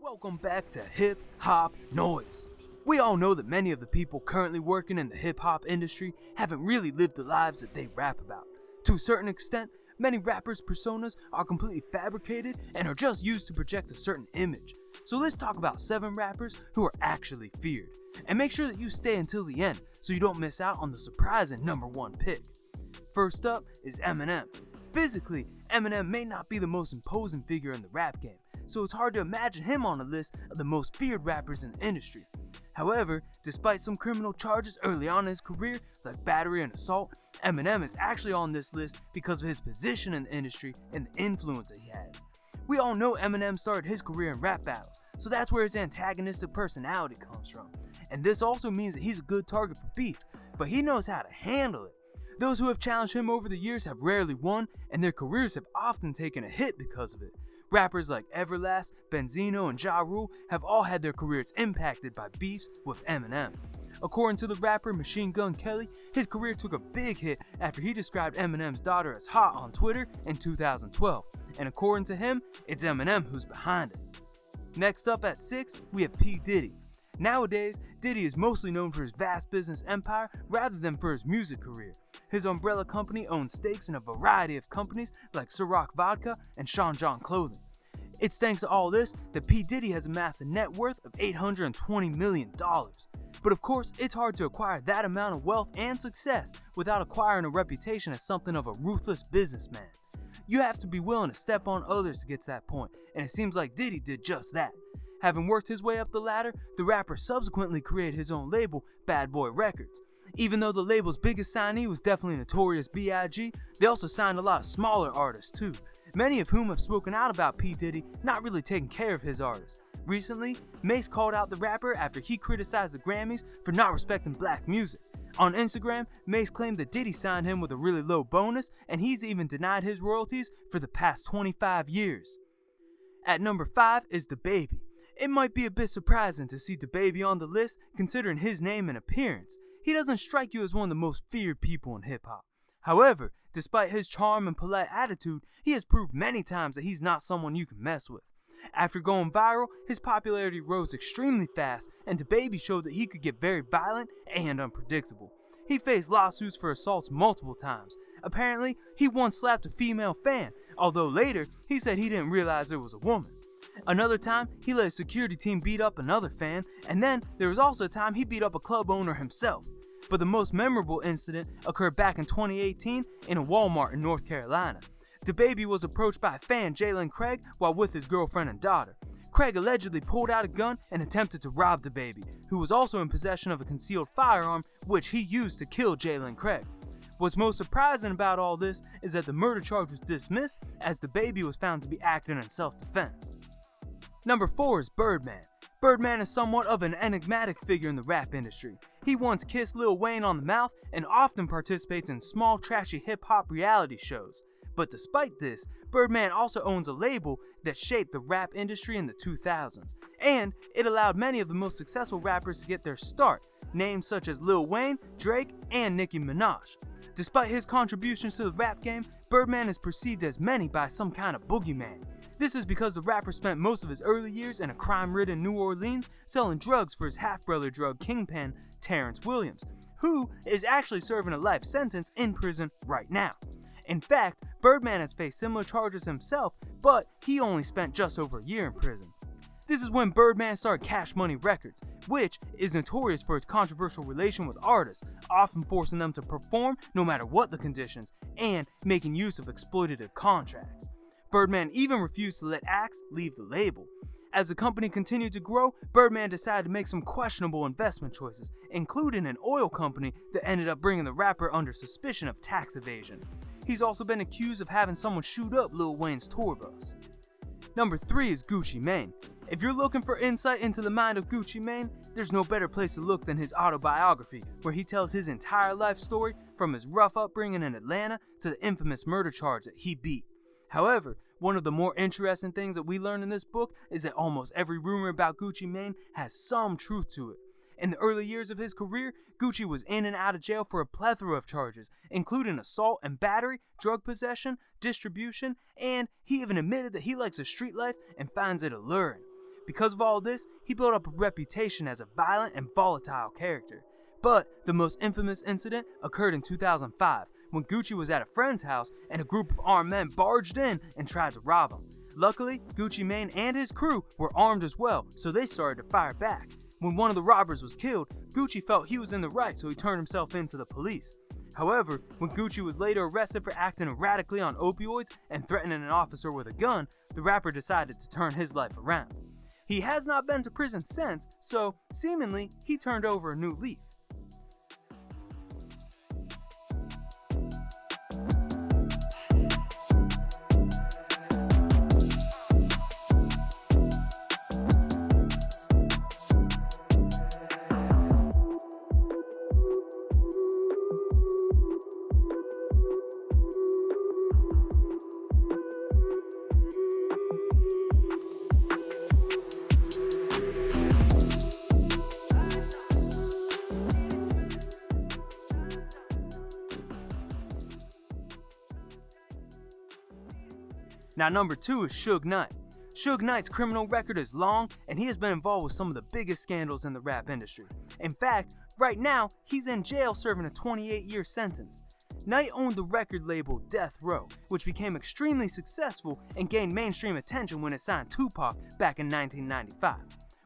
Welcome back to HipHop Noise. We all know that many of the people currently working in the hip-hop industry haven't really lived the lives that they rap about. To a certain extent, many rappers' personas are completely fabricated and are just used to project a certain image. So let's talk about 7 rappers who are actually feared. And make sure that you stay until the end so you don't miss out on the surprising #1 pick. First up is Eminem. Physically, Eminem may not be the most imposing figure in the rap game, so it's hard to imagine him on a list of the most feared rappers in the industry. However, despite some criminal charges early on in his career, like battery and assault, Eminem is actually on this list because of his position in the industry and the influence that he has. We all know Eminem started his career in rap battles, so that's where his antagonistic personality comes from. And this also means that he's a good target for beef, but he knows how to handle it. Those who have challenged him over the years have rarely won, and their careers have often taken a hit because of it. Rappers like Everlast, Benzino, and Ja Rule have all had their careers impacted by beefs with Eminem. According to the rapper Machine Gun Kelly, his career took a big hit after he described Eminem's daughter as hot on Twitter in 2012, and according to him, it's Eminem who's behind it. Next up at 6, we have P. Diddy. Nowadays, Diddy is mostly known for his vast business empire rather than for his music career. His umbrella company owns stakes in a variety of companies like Ciroc Vodka and Sean John Clothing. It's thanks to all this that P. Diddy has amassed a net worth of $820 million. But of course, it's hard to acquire that amount of wealth and success without acquiring a reputation as something of a ruthless businessman. You have to be willing to step on others to get to that point, and it seems like Diddy did just that. Having worked his way up the ladder, the rapper subsequently created his own label, Bad Boy Records. Even though the label's biggest signee was definitely Notorious B.I.G., they also signed a lot of smaller artists too, many of whom have spoken out about P. Diddy not really taking care of his artists. Recently, Mace called out the rapper after he criticized the Grammys for not respecting black music. On Instagram, Mace claimed that Diddy signed him with a really low bonus, and he's even denied his royalties for the past 25 years. At number 5 is DaBaby. It might be a bit surprising to see DaBaby on the list considering his name and appearance. He doesn't strike you as one of the most feared people in hip-hop. However, despite his charm and polite attitude, he has proved many times that he's not someone you can mess with. After going viral, his popularity rose extremely fast, and DaBaby showed that he could get very violent and unpredictable. He faced lawsuits for assaults multiple times. Apparently, he once slapped a female fan, although later, he said he didn't realize it was a woman. Another time, he let a security team beat up another fan, and then there was also a time he beat up a club owner himself. But the most memorable incident occurred back in 2018 in a Walmart in North Carolina. DaBaby was approached by a fan, Jalen Craig, while with his girlfriend and daughter. Craig allegedly pulled out a gun and attempted to rob DaBaby, who was also in possession of a concealed firearm, which he used to kill Jalen Craig. What's most surprising about all this is that the murder charge was dismissed as DaBaby was found to be acting in self-defense. Number 4 is Birdman. Birdman is somewhat of an enigmatic figure in the rap industry. He once kissed Lil Wayne on the mouth and often participates in small trashy hip-hop reality shows. But despite this, Birdman also owns a label that shaped the rap industry in the 2000s, and it allowed many of the most successful rappers to get their start, names such as Lil Wayne, Drake, and Nicki Minaj. Despite his contributions to the rap game, Birdman is perceived as many by some kind of boogeyman. This is because the rapper spent most of his early years in a crime-ridden New Orleans selling drugs for his half-brother drug kingpin, Terrence Williams, who is actually serving a life sentence in prison right now. In fact, Birdman has faced similar charges himself, but he only spent just over a year in prison. This is when Birdman started Cash Money Records, which is notorious for its controversial relation with artists, often forcing them to perform no matter what the conditions, and making use of exploitative contracts. Birdman even refused to let acts leave the label. As the company continued to grow, Birdman decided to make some questionable investment choices, including an oil company that ended up bringing the rapper under suspicion of tax evasion. He's also been accused of having someone shoot up Lil Wayne's tour bus. Number 3 is Gucci Mane. If you're looking for insight into the mind of Gucci Mane, there's no better place to look than his autobiography, where he tells his entire life story from his rough upbringing in Atlanta to the infamous murder charge that he beat. However, one of the more interesting things that we learn in this book is that almost every rumor about Gucci Mane has some truth to it. In the early years of his career, Gucci was in and out of jail for a plethora of charges, including assault and battery, drug possession, distribution, and he even admitted that he likes the street life and finds it alluring. Because of all this, he built up a reputation as a violent and volatile character. But the most infamous incident occurred in 2005 when Gucci was at a friend's house and a group of armed men barged in and tried to rob him. Luckily, Gucci Mane and his crew were armed as well, so they started to fire back. When one of the robbers was killed, Gucci felt he was in the right, so he turned himself in to the police. However, when Gucci was later arrested for acting erratically on opioids and threatening an officer with a gun, the rapper decided to turn his life around. He has not been to prison since, so seemingly he turned over a new leaf. Now number 2 is Suge Knight. Suge Knight's criminal record is long, and he has been involved with some of the biggest scandals in the rap industry. In fact, right now, he's in jail serving a 28-year sentence. Knight owned the record label Death Row, which became extremely successful and gained mainstream attention when it signed Tupac back in 1995.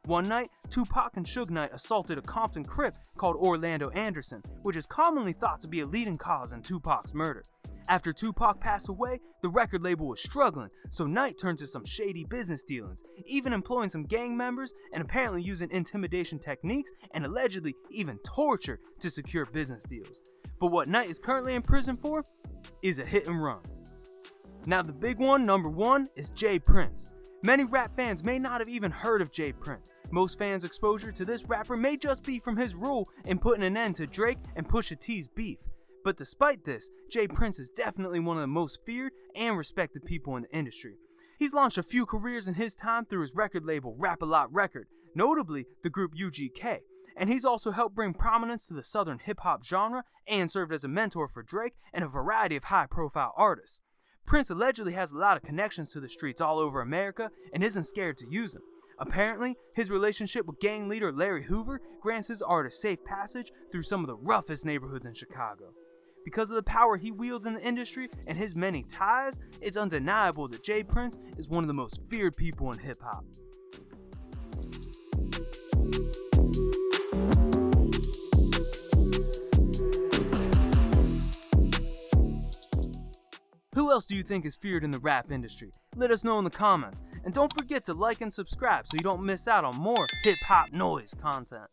One night, Tupac and Suge Knight assaulted a Compton Crip called Orlando Anderson, which is commonly thought to be a leading cause in Tupac's murder. After Tupac passed away, the record label was struggling, so Knight turned to some shady business dealings, even employing some gang members and apparently using intimidation techniques and allegedly even torture to secure business deals. But what Knight is currently in prison for is a hit and run. Now the big one, number 1, is J Prince. Many rap fans may not have even heard of J Prince. Most fans' exposure to this rapper may just be from his role in putting an end to Drake and Pusha T's beef. But despite this, J Prince is definitely one of the most feared and respected people in the industry. He's launched a few careers in his time through his record label Rap-A-Lot Record, notably the group UGK, and he's also helped bring prominence to the southern hip-hop genre and served as a mentor for Drake and a variety of high-profile artists. Prince allegedly has a lot of connections to the streets all over America and isn't scared to use them. Apparently, his relationship with gang leader Larry Hoover grants his artists safe passage through some of the roughest neighborhoods in Chicago. Because of the power he wields in the industry and his many ties, it's undeniable that J Prince is one of the most feared people in hip-hop. Who else do you think is feared in the rap industry? Let us know in the comments. And don't forget to like and subscribe so you don't miss out on more HipHop Noise content.